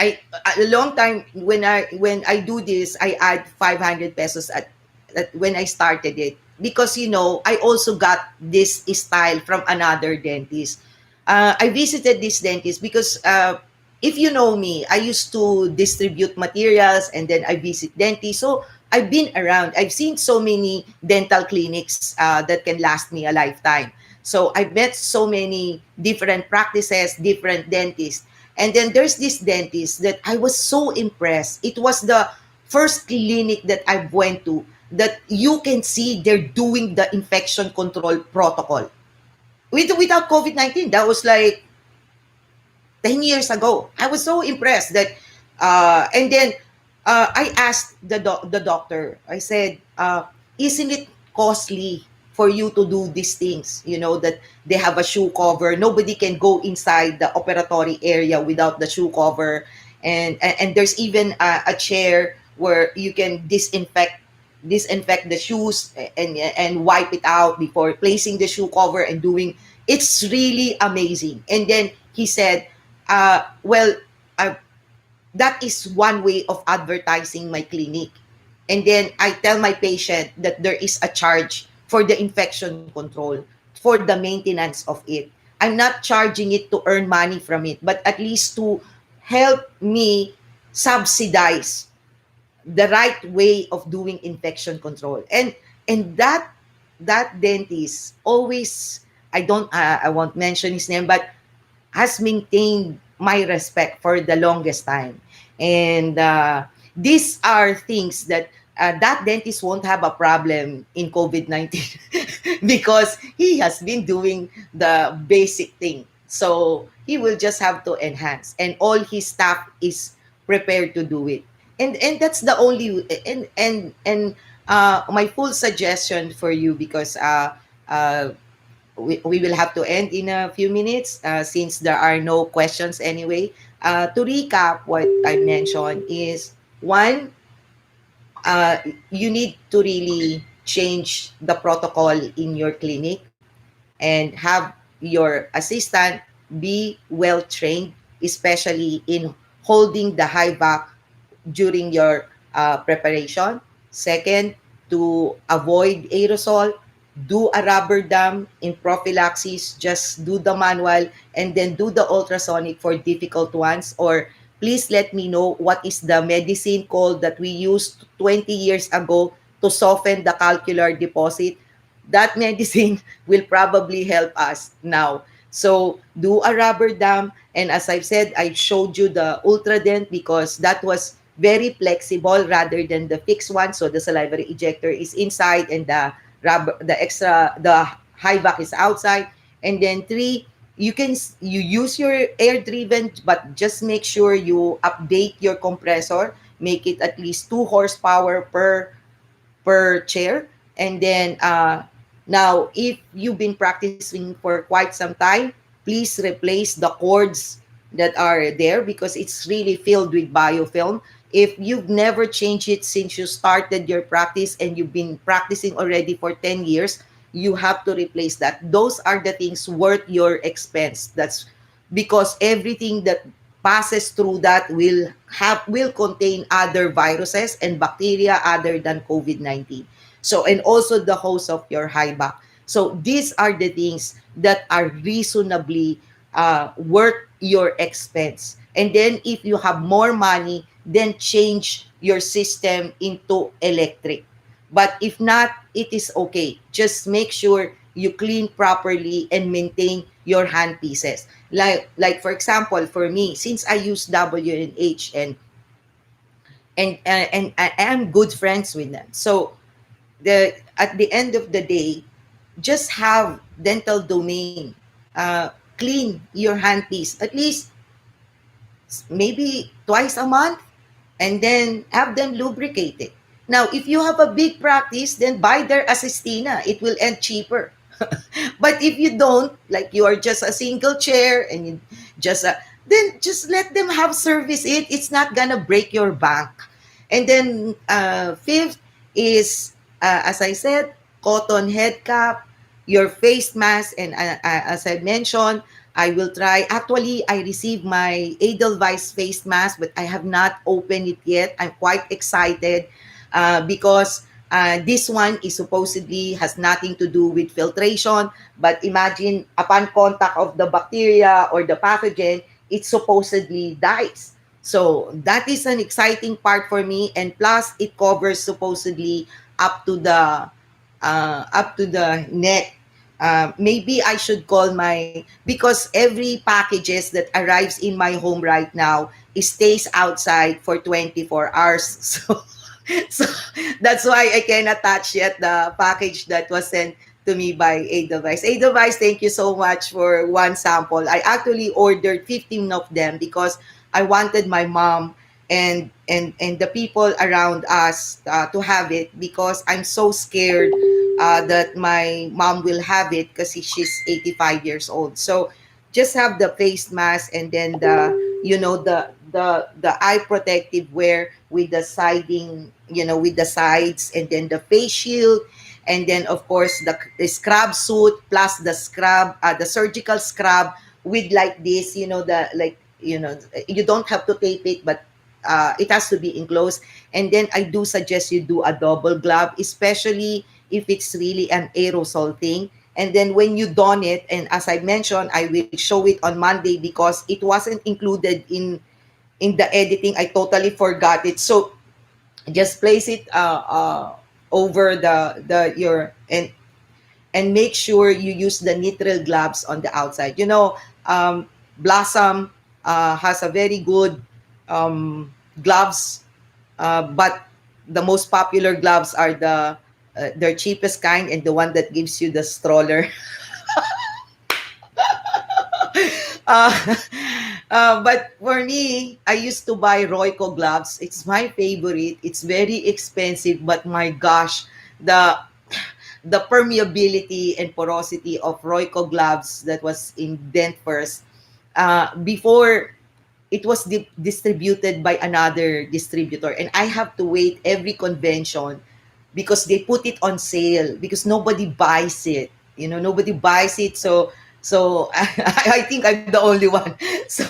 a long time when I do this, I add 500 pesos at when I started it, because I also got this style from another dentist. I visited this dentist because if you know me, I used to distribute materials and then I visit dentists. So I've been around. I've seen so many dental clinics that can last me a lifetime. So I've met so many different practices, different dentists. And then there's this dentist that I was so impressed. It was the first clinic that I went to that you can see they're doing the infection control protocol. without COVID-19. That was like 10 years ago. I was so impressed that, and then I asked the doctor, I said, isn't it costly for you to do these things? You know, that they have a shoe cover. Nobody can go inside the operatory area without the shoe cover. And there's even a chair where you can disinfect the shoes and wipe it out before placing the shoe cover and doing. It's really amazing. And then he said, well, uh, that is one way of advertising my clinic. And then I tell my patient that there is a charge for the infection control, for the maintenance of it. I'm not charging it to earn money from it, but at least to help me subsidize the right way of doing infection control. And that dentist always, I won't mention his name, but has maintained my respect for the longest time. And these are things that that dentist won't have a problem in COVID-19 because he has been doing the basic thing. So he will just have to enhance, and all his staff is prepared to do it. And that's the only, and my full suggestion for you, because we will have to end in a few minutes since there are no questions anyway. To recap, what I mentioned is, one, you need to really change the protocol in your clinic and have your assistant be well trained, especially in holding the high vac during your preparation. Second, to avoid aerosol, do a rubber dam in prophylaxis, just do the manual and then do the ultrasonic for difficult ones. Or please let me know what is the medicine called that we used 20 years ago to soften the calcular deposit. That medicine will probably help us now. So do a rubber dam. And as I've said, I showed you the Ultradent because that was very flexible rather than the fixed one. So the salivary ejector is inside and the rubber, the high vac is outside. And then three, you use your air driven, but just make sure you update your compressor, make it at least 2 horsepower per chair. And then now, if you've been practicing for quite some time, please replace the cords that are there because it's really filled with biofilm. If you've never changed it since you started your practice and you've been practicing already for 10 years, you have to replace that. Those are the things worth your expense. That's because everything that passes through that will contain other viruses and bacteria other than COVID-19. So, and also the host of your high back. So these are the things that are reasonably worth your expense. And then if you have more money, then change your system into electric. But if not, it is okay. Just make sure you clean properly and maintain your hand pieces. Like for example, for me, since I use W&H and I am good friends with them. So at the end of the day, just have dental domain. Clean your handpiece at least maybe twice a month, and then have them lubricate it. Now, if you have a big practice, then buy their assistina. It will end cheaper. But if you don't, like you are just a single chair and you just then just let them have service it. It's not gonna break your bank. And then fifth is, as I said, cotton head cap, your face mask, and as I mentioned, I will try. Actually, I received my Edelweiss face mask, but I have not opened it yet. I'm quite excited because this one is supposedly has nothing to do with filtration. But imagine upon contact of the bacteria or the pathogen, it supposedly dies. So that is an exciting part for me. And plus, it covers supposedly up to the neck. Maybe I should call because every packages that arrives in my home right now, it stays outside for 24 hours. So that's why I can attach yet the package that was sent to me by Edelweiss. Edelweiss, thank you so much for one sample. I actually ordered 15 of them because I wanted my mom and the people around us to have it, because I'm so scared that my mom will have it because she's 85 years old. So just have the face mask, and then the eye protective wear with the siding, with the sides, and then the face shield, and then of course the scrub suit plus the surgical scrub with like this, the like, you don't have to tape it, but it has to be enclosed. And then I do suggest you do a double glove, especially if it's really an aerosol thing. And then when you don it, and as I mentioned, I will show it on Monday because it wasn't included in the editing. I totally forgot it. So just place it over the your and make sure you use the nitrile gloves on the outside. Blossom has a very good gloves, but the most popular gloves are their cheapest kind, and the one that gives you the stroller. uh, but for me, I used to buy Royco gloves. It's my favorite. It's very expensive, but my gosh, the permeability and porosity of Royco gloves that was in Dent first. Before it was distributed by another distributor, and I have to wait every convention because they put it on sale because nobody buys it. Nobody buys it. So I think I'm the only one. So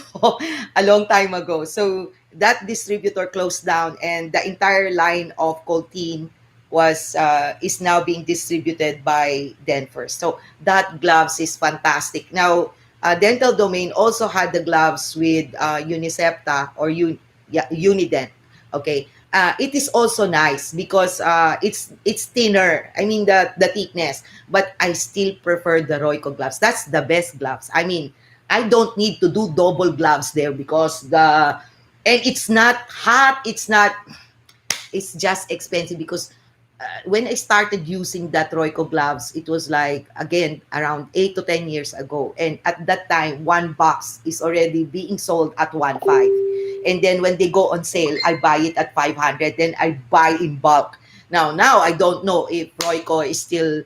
a long time ago. So that distributor closed down, and the entire line of Colteen was is now being distributed by Denver. So that gloves is fantastic. Now, Dental Domain also had the gloves with Unisepta or Unident. Okay, it is also nice because it's thinner. I mean the thickness, but I still prefer the Royco gloves. That's the best gloves. I mean, I don't need to do double gloves there because and it's not hot. It's just expensive because when I started using that Royco gloves, it was like, again, around 8 to 10 years ago. And at that time, one box is already being sold at 1.5. And then when they go on sale, I buy it at 500. Then I buy in bulk. Now I don't know if Royco is still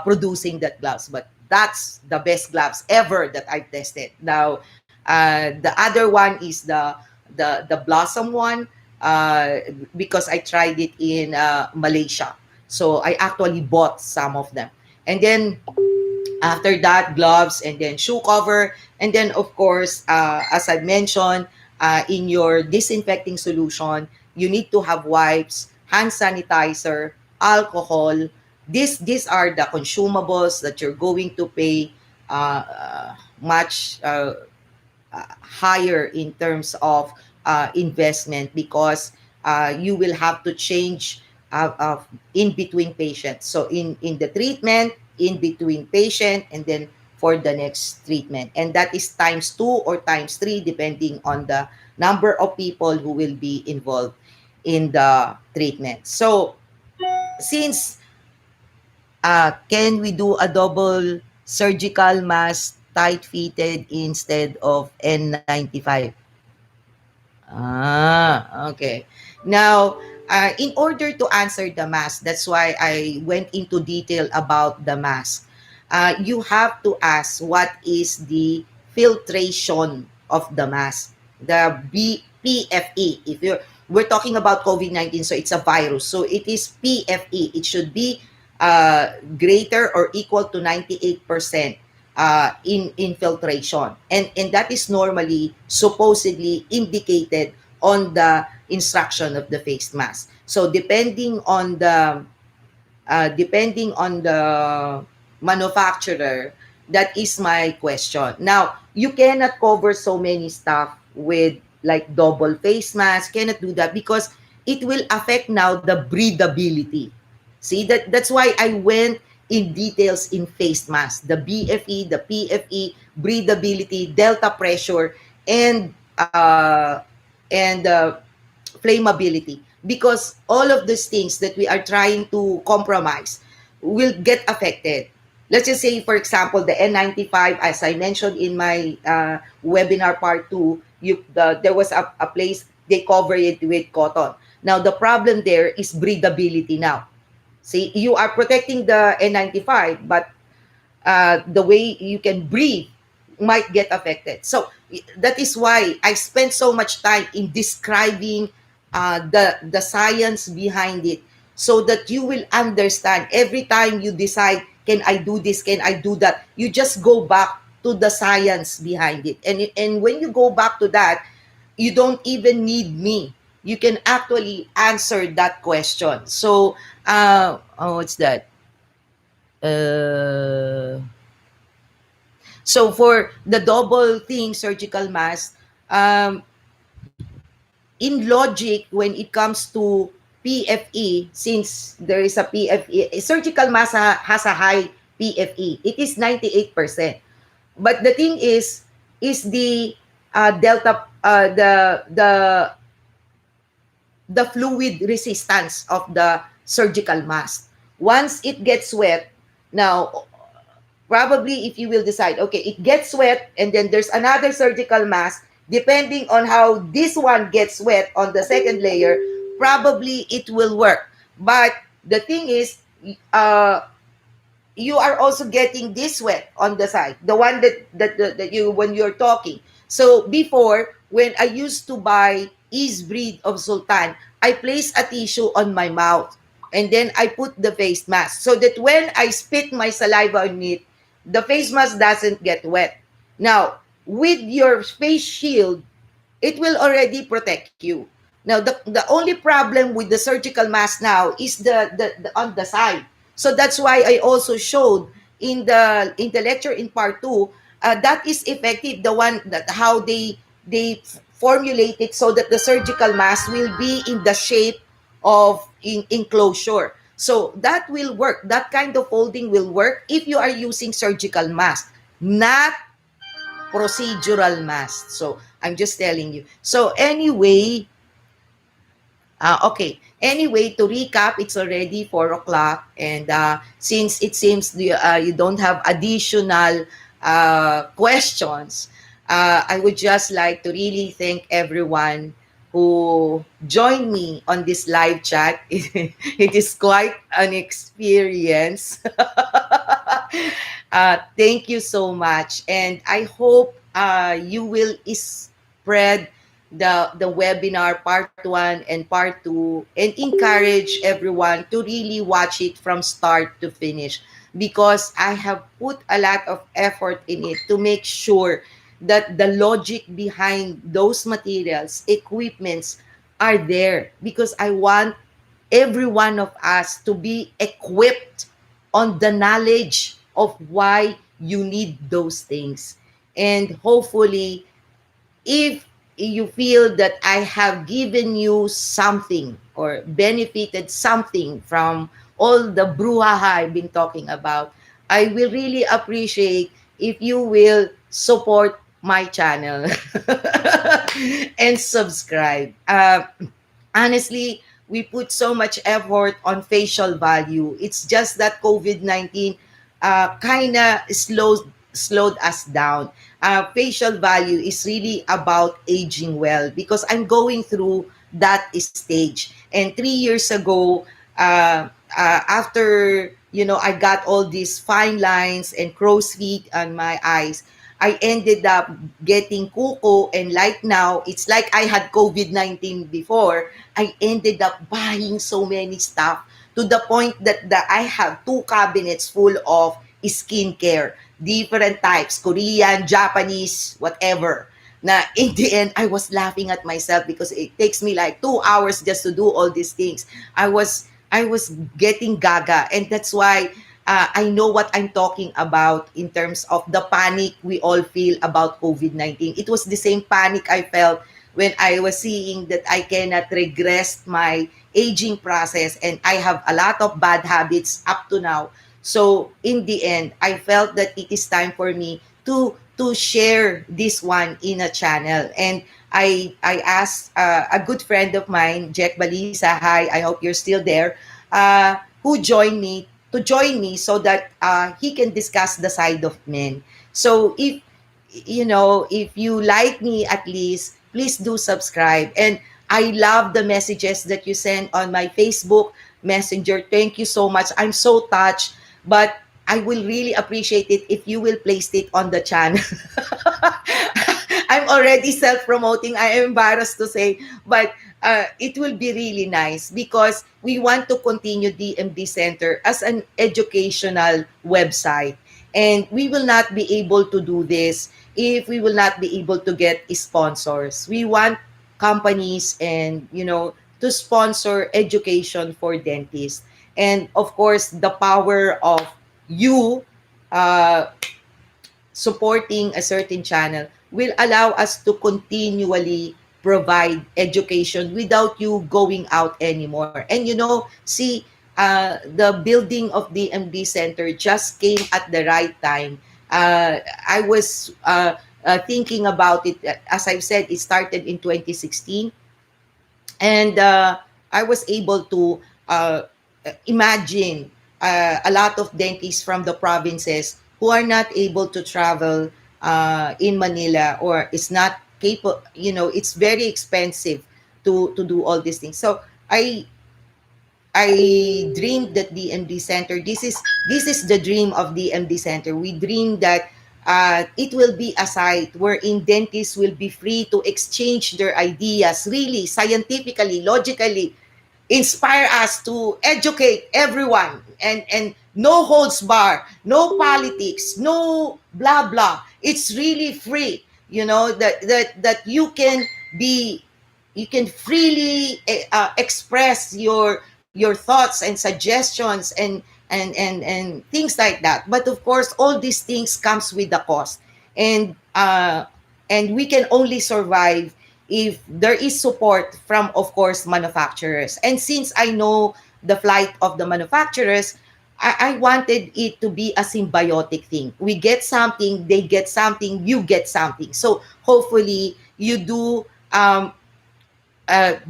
producing that gloves, but that's the best gloves ever that I've tested. Now, the other one is the Blossom one, uh, because I tried it in Malaysia. So I actually bought some of them. And then after that, gloves, and then shoe cover. And then, of course, as I mentioned, in your disinfecting solution, you need to have wipes, hand sanitizer, alcohol. These are the consumables that you're going to pay much higher in terms of investment, because you will have to change in between patients. So in the treatment, in between patient, and then for the next treatment. And that is times 2 or times 3 depending on the number of people who will be involved in the treatment. So since can we do a double surgical mask tight fitted instead of N95? Okay. Now, in order to answer the mask, that's why I went into detail about the mask. You have to ask what is the filtration of the mask, the PFE. If we're talking about COVID-19, so it's a virus, so it is PFE. It should be greater or equal to 98% in infiltration, and that is normally supposedly indicated on the instruction of the face mask. So depending on the manufacturer, that is my question. Now, you cannot cover so many stuff with like double face mask. Cannot do that because it will affect now the breathability. See, that's why I went in details in face mask, the BFE, the PFE, breathability, delta pressure, and flammability, because all of these things that we are trying to compromise will get affected. let's just say, for example, the N95, as I mentioned in my webinar part 2, there was a place they cover it with cotton. Now, the problem there is breathability now. See, you are protecting the N95, but the way you can breathe might get affected. So that is why I spent so much time in describing the science behind it, so that you will understand every time you decide, can I do this, can I do that, you just go back to the science behind it. And when you go back to that, you don't even need me. You can actually answer that question. So, what's that? Uh, So for the double thing surgical mask, um, in logic, when it comes to PFE, since there is a PFE, surgical mask has a high PFE. It is 98%. But the thing is the delta, the fluid resistance of the surgical mask. Once it gets wet, now probably if you will decide, okay, it gets wet and then there's another surgical mask, depending on how this one gets wet on the second layer, probably it will work. But the thing is, uh, you are also getting this wet on the side, the one that you, when you're talking. So before, when I used to buy Ease Breed of Sultan, I place a tissue on my mouth and then I put the face mask so that when I spit my saliva on it, the face mask doesn't get wet. Now, with your face shield, it will already protect you. Now, the only problem with the surgical mask now is the on the side. So that's why I also showed in the lecture in part 2, that is effective, the one that how they formulate it so that the surgical mask will be in the shape of enclosure. So that will work. That kind of folding will work if you are using surgical mask, not procedural mask. So I'm just telling you. So anyway, okay. Anyway, to recap, it's already 4 o'clock, and since it seems you don't have additional questions, I would just like to really thank everyone who joined me on this live chat. It is quite an experience. Thank you so much, and I hope you will spread the webinar part 1 and part 2 and encourage everyone to really watch it from start to finish, because I have put a lot of effort in it to make sure that the logic behind those materials, equipments are there, because I want every one of us to be equipped on the knowledge of why you need those things. And hopefully, if you feel that I have given you something or benefited something from all the brouhaha I've been talking about, I will really appreciate if you will support my channel and subscribe. Honestly, we put so much effort on facial value. It's just that COVID-19 kind of slowed us down. Facial value is really about aging well, because I'm going through that stage. And 3 years ago, after I got all these fine lines and crow's feet on my eyes, I ended up getting kuko, and like now, it's like I had COVID-19 before. I ended up buying so many stuff to the point that I have 2 cabinets full of skincare, different types, Korean, Japanese, whatever. Na in the end, I was laughing at myself because it takes me like 2 hours just to do all these things. I was getting gaga, and that's why I know what I'm talking about in terms of the panic we all feel about COVID-19. It was the same panic I felt when I was seeing that I cannot regress my aging process and I have a lot of bad habits up to now. So in the end, I felt that it is time for me to share this one in a channel. And I asked a good friend of mine, Jack Balisa, hi, I hope you're still there, who joined me to join me so that he can discuss the side of men. So if if you like me, at least please do subscribe. And I love the messages that you send on my Facebook Messenger. Thank you so much. I'm so touched, but I will really appreciate it if you will place it on the channel. I'm already self-promoting. I am embarrassed to say, but it will be really nice because we want to continue DMD Center as an educational website. And we will not be able to do this if we will not be able to get sponsors. We want companies and, to sponsor education for dentists. And of course, the power of you uh, supporting a certain channel will allow us to continually provide education without you going out anymore. And see, the building of the MD Center just came at the right time. I was thinking about it. As I've said, it started in 2016. And I was able to imagine a lot of dentists from the provinces who are not able to travel in Manila, or is not capable. It's very expensive to do all these things. So I dreamed that DMD Center. This is the dream of DMD Center. We dream that it will be a site wherein dentists will be free to exchange their ideas, really scientifically, logically, inspire us to educate everyone, and no holds bar, no politics, no blah blah. It's really free. That be you can freely express your thoughts and suggestions, and things like that. But of course, all these things comes with the cost. And uh, and we can only survive if there is support from, of course, manufacturers. And since I know the flight of the manufacturers, I wanted it to be a symbiotic thing. We get something, they get something, you get something. So hopefully you do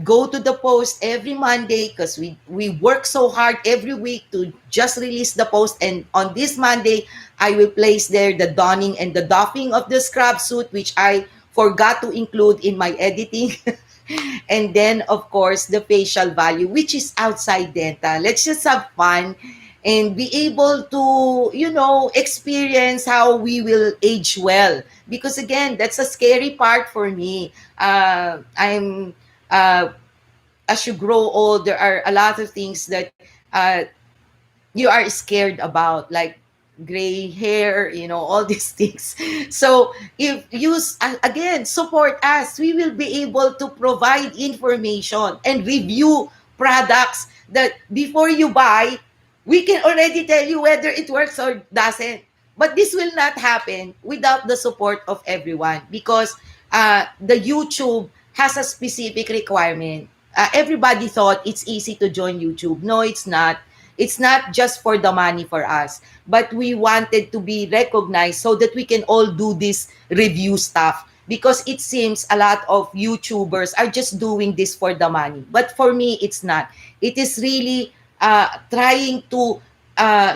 go to the post every Monday, because we work so hard every week to just release the post. And on this Monday, I will place there the donning and the doffing of the scrub suit, which I forgot to include in my editing. And then, of course, the facial value, which is outside dental. Let's just have fun and be able to, experience how we will age well. Because again, that's a scary part for me. Uh, as you grow old, there are a lot of things that uh, you are scared about, like gray hair, all these things. So if you again support us, we will be able to provide information and review products that before you buy, we can already tell you whether it works or doesn't. But this will not happen without the support of everyone, because the YouTube has a specific requirement. Everybody thought it's easy to join YouTube. No, it's not. It's not just for the money for us, but we wanted to be recognized so that we can all do this review stuff. Because it seems a lot of YouTubers are just doing this for the money. But for me, it's not. It is really trying to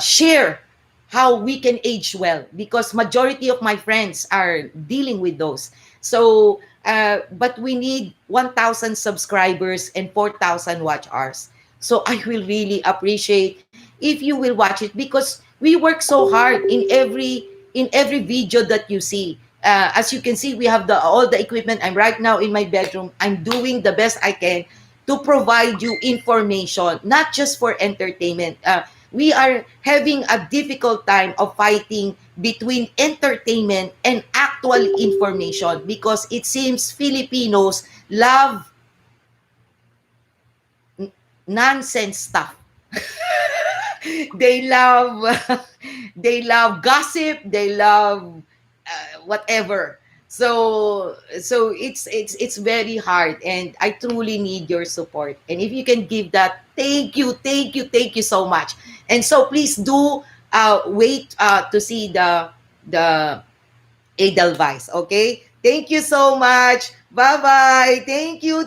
share how we can age well, because majority of my friends are dealing with those. So, but we need 1,000 subscribers and 4,000 watch hours. So I will really appreciate if you will watch it, because we work so hard in every video that you see. As you can see, we have all the equipment. I'm right now in my bedroom. I'm doing the best I can to provide you information, not just for entertainment. We are having a difficult time of fighting between entertainment and actual information, because it seems Filipinos love nonsense stuff. They love they love gossip, they love whatever. So it's very hard, and I truly need your support. And if you can give that, thank you so much. And so please do wait to see the Edelweiss. Okay, thank you so much. Bye bye. Thank you.